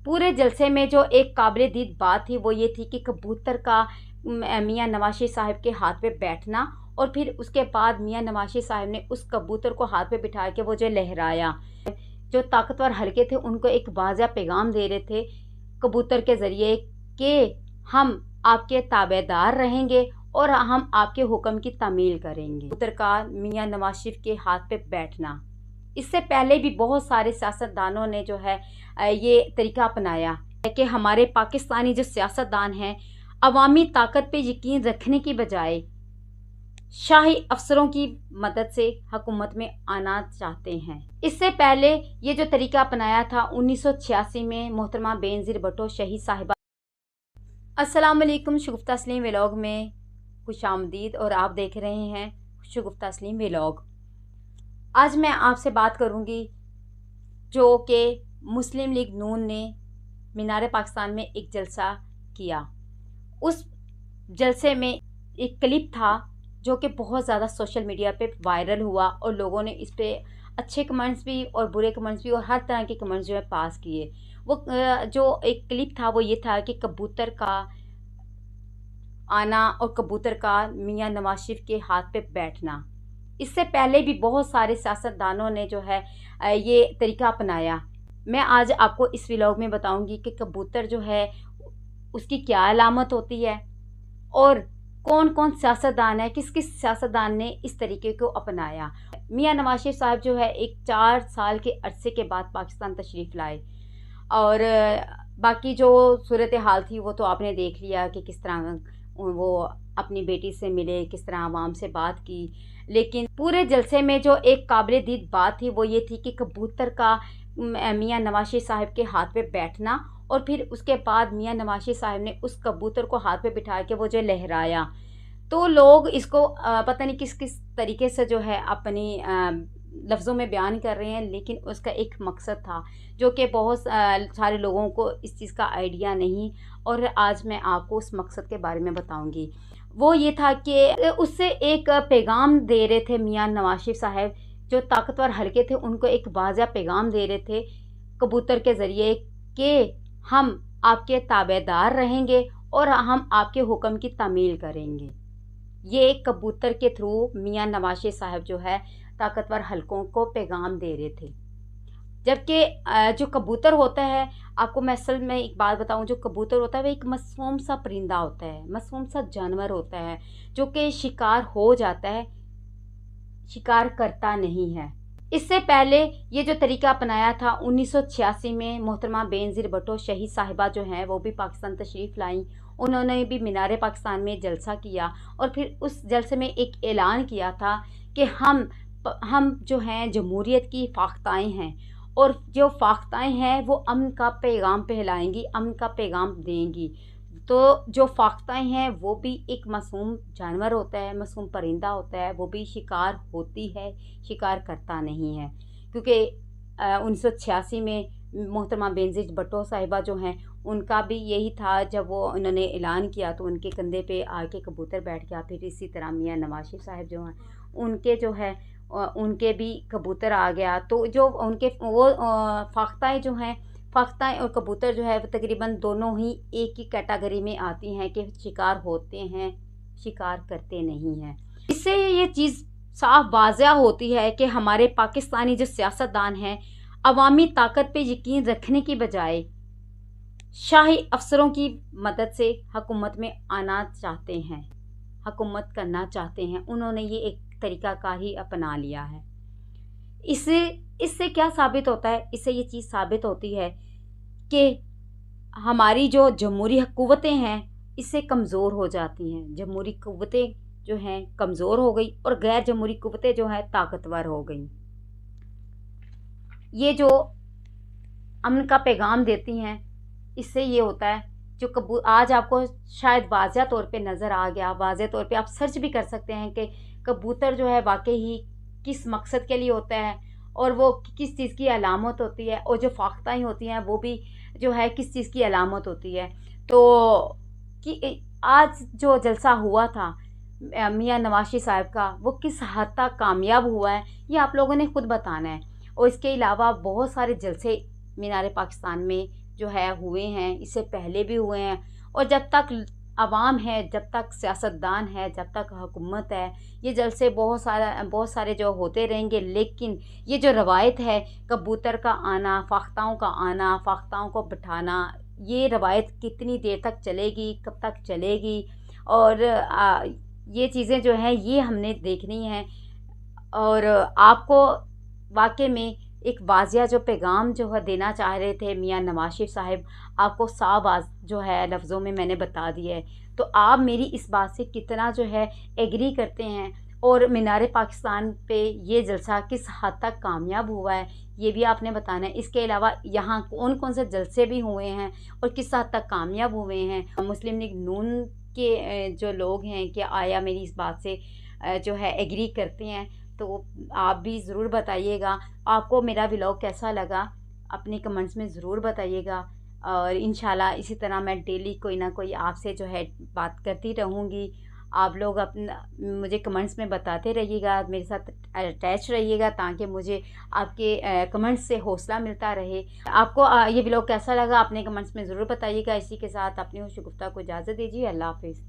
पूरे जलसे में जो एक काबिल दीद बात थी वो ये थी कि कबूतर का मियां नवाज शरीफ साहब के हाथ पे बैठना, और फिर उसके बाद मियां नवाज शरीफ साहब ने उस कबूतर को हाथ पे बिठा के वो जो लहराया, जो ताकतवर हलके थे उनको एक वाज़ेह पैगाम दे रहे थे कबूतर के ज़रिए कि हम आपके ताबेदार रहेंगे और हम आपके हुक्म की तामील करेंगे। कबूतर का मियां नवाज शरीफ के हाथ पे बैठना, इससे पहले भी बहुत सारे सियासतदानों ने जो है ये तरीका अपनाया है कि हमारे पाकिस्तानी जो सियासतदान हैं अवामी ताकत पे यकीन रखने की बजाय शाही अफसरों की मदद से हुकूमत में आना चाहते हैं। इससे पहले ये जो तरीका अपनाया था 1986 में मोहतरमा बेनज़ीर भुट्टो शहीद साहिबा। अस्सलाम वालेकुम, शगुफ्ता तस्लीम व्लॉग में खुशामदीद और आप देख रहे हैं शगुफ्ता तस्लीम व्लॉग। आज मैं आपसे बात करूंगी जो कि मुस्लिम लीग नून ने मीनार पाकिस्तान में एक जलसा किया। उस जलसे में एक क्लिप था जो कि बहुत ज़्यादा सोशल मीडिया पे वायरल हुआ और लोगों ने इस पे अच्छे कमेंट्स भी और बुरे कमेंट्स भी और हर तरह के कमेंट्स जो है पास किए। वो जो एक क्लिप था वो ये था कि कबूतर का आना और कबूतर का मियां नवाज शरीफ के हाथ पे बैठना। इससे पहले भी बहुत सारे सियासतदानों ने जो है ये तरीका अपनाया। मैं आज आपको इस व्लॉग में बताऊंगी कि कबूतर जो है उसकी क्या अलामत होती है और कौन कौन सियासतदान है, किस किस सियासतदान ने इस तरीके को अपनाया। मियां नवाज शरीफ साहब जो है एक 4 साल के अरसे के बाद पाकिस्तान तशरीफ़ लाए और बाकी जो सूरत हाल थी वो तो आपने देख लिया कि किस तरह वो अपनी बेटी से मिले, किस तरह आवाम से बात की। लेकिन पूरे जलसे में जो एक काबिल दीद बात थी वो ये थी कि कबूतर का मियां नवाज शरीफ साहब के हाथ पे बैठना, और फिर उसके बाद मियां नवाज शरीफ साहब ने उस कबूतर को हाथ पे बिठा के वो जो लहराया। तो लोग इसको पता नहीं किस किस तरीके से जो है अपनी लफ्ज़ों में बयान कर रहे हैं, लेकिन उसका एक मकसद था जो कि बहुत सारे लोगों को इस चीज़ का आइडिया नहीं, और आज मैं आपको उस मकसद के बारे में बताऊंगी। वो ये था कि उससे एक पैगाम दे रहे थे मियां नवाज शरीफ साहब, जो ताकतवर हलके थे उनको एक वाज़ेह पैगाम दे रहे थे कबूतर के ज़रिए कि हम आपके ताबेदार रहेंगे और हम आपके हुक्म की तामील करेंगे। ये एक कबूतर के थ्रू मियां नवाज शरीफ साहब जो है ताकतवर हलकों को पैगाम दे रहे थे। जबकि जो कबूतर होता है, आपको मैं असल में एक बात बताऊं, जो कबूतर होता है वो एक मासूम सा परिंदा होता है, मासूम सा जानवर होता है जो कि शिकार हो जाता है, शिकार करता नहीं है। इससे पहले ये जो तरीका अपनाया था 1986 में मोहतरमा बेनज़ीर भुट्टो शहीद साहिबा जो हैं वो भी पाकिस्तान तशरीफ़ लाई। उन्होंने भी मीनार पाकिस्तान में जलसा किया और फिर उस जलसे में एक ऐलान किया था कि हम जो हैं जमहूरियत की फ़ाख्ताएँ हैं, और जो फ़ाख्ताएँ हैं वो अमन का पैगाम फैलाएंगी, अमन का पैगाम देंगी। तो जो फ़ाख्ताएँ हैं वो भी एक मासूम जानवर होता है, मासूम परिंदा होता है, वो भी शिकार होती है, शिकार करता नहीं है। क्योंकि 1986 में मोहतरमा बेनज़ीर भुट्टो साहिबा जो हैं उनका भी यही था, जब वो उन्होंने ऐलान किया तो उनके कंधे पे आके कबूतर बैठ गया। फिर इसी तरह मियां नवाज शरीफ साहब जो हैं उनके जो है उनके भी कबूतर आ गया। तो जो उनके वो फ़ाख्ताएँ जो हैं, फ़ाख्ताएँ और कबूतर जो है तकरीबन दोनों ही एक ही कैटेगरी में आती हैं कि शिकार होते हैं, शिकार करते नहीं हैं। इससे ये चीज़ साफ वाज़ेह होती है कि हमारे पाकिस्तानी जो सियासतदान हैं अवामी ताकत पे यकीन रखने की बजाय शाही अफसरों की मदद से हुकूमत में आना चाहते हैं, हुकूमत करना चाहते हैं। उन्होंने ये एक तरीक़ाकार ही अपना लिया है। इससे क्या साबित होता है? इससे ये चीज़ साबित होती है कि हमारी जो जमहूरी क़ुव्वतें हैं इससे कमज़ोर हो जाती हैं। जमहूरी क़ुव्वतें जो हैं कमज़ोर हो गई और गैर जमहूरी क़ुव्वतें जो हैं ताकतवर हो गई। ये जो अमन का पैगाम देती हैं, इससे ये होता है जो आज आपको शायद वाज़ेह तौर पे नज़र आ गया, वाज़ेह तौर पे आप सर्च भी कर सकते हैं कि कबूतर जो है वाकई ही किस मकसद के लिए होता है और वो किस चीज़ की अलामत होती है, और जो फ़ाख्ताएँ होती हैं वो भी जो है किस चीज़ की अलामत होती है। तो कि आज जो जलसा हुआ था मियां नवाज शरीफ साहब का, वो किस हद तक कामयाब हुआ है ये आप लोगों ने खुद बताना है। और इसके अलावा बहुत सारे जलसे मीनार पाकिस्तान में جو ہے ہوئے ہیں، اس سے پہلے بھی ہوئے ہیں، اور جب تک عوام ہے، جب تک سیاستدان ہے، جب تک حکومت ہے، یہ جلسے بہت سارے جو ہوتے رہیں گے، لیکن یہ جو روایت ہے کبوتر کا آنا، فاختاؤں کا آنا، فاختاؤں کو بٹھانا، یہ روایت کتنی دیر تک چلے گی، کب تک چلے گی؟ اور یہ چیزیں جو ہیں یہ ہم نے دیکھنی ہیں، اور آپ کو واقعے میں ایک واضح جو پیغام جو ہے دینا چاہ رہے تھے میاں نواز شریف صاحب، آپ کو صاف جو ہے لفظوں میں نے بتا دیا ہے، تو آپ میری اس بات سے کتنا جو ہے ایگری کرتے ہیں، اور مینار پاکستان پہ یہ جلسہ کس حد تک کامیاب ہوا ہے یہ بھی آپ نے بتانا ہے۔ اس کے علاوہ یہاں کون کون سے جلسے بھی ہوئے ہیں اور کس حد تک کامیاب ہوئے ہیں۔ مسلم لیگ نون کے جو لوگ ہیں کہ آیا میری اس بات سے جو ہے ایگری کرتے ہیں، تو آپ بھی ضرور بتائیے گا آپ کو میرا ولاگ کیسا لگا، اپنے کمنٹس میں ضرور بتائیے گا، اور انشاءاللہ اسی طرح میں ڈیلی کوئی نہ کوئی آپ سے جو ہے بات کرتی رہوں گی۔ آپ لوگ مجھے کمنٹس میں بتاتے رہیے گا، میرے ساتھ اٹیچ رہیے گا، تاکہ مجھے آپ کے کمنٹس سے حوصلہ ملتا رہے۔ آپ کو یہ ولاگ کیسا لگا اپنے کمنٹس میں ضرور بتائیے گا۔ اسی کے ساتھ اپنی ہوش گفتہ کو اجازت دیجیے۔ اللہ حافظ۔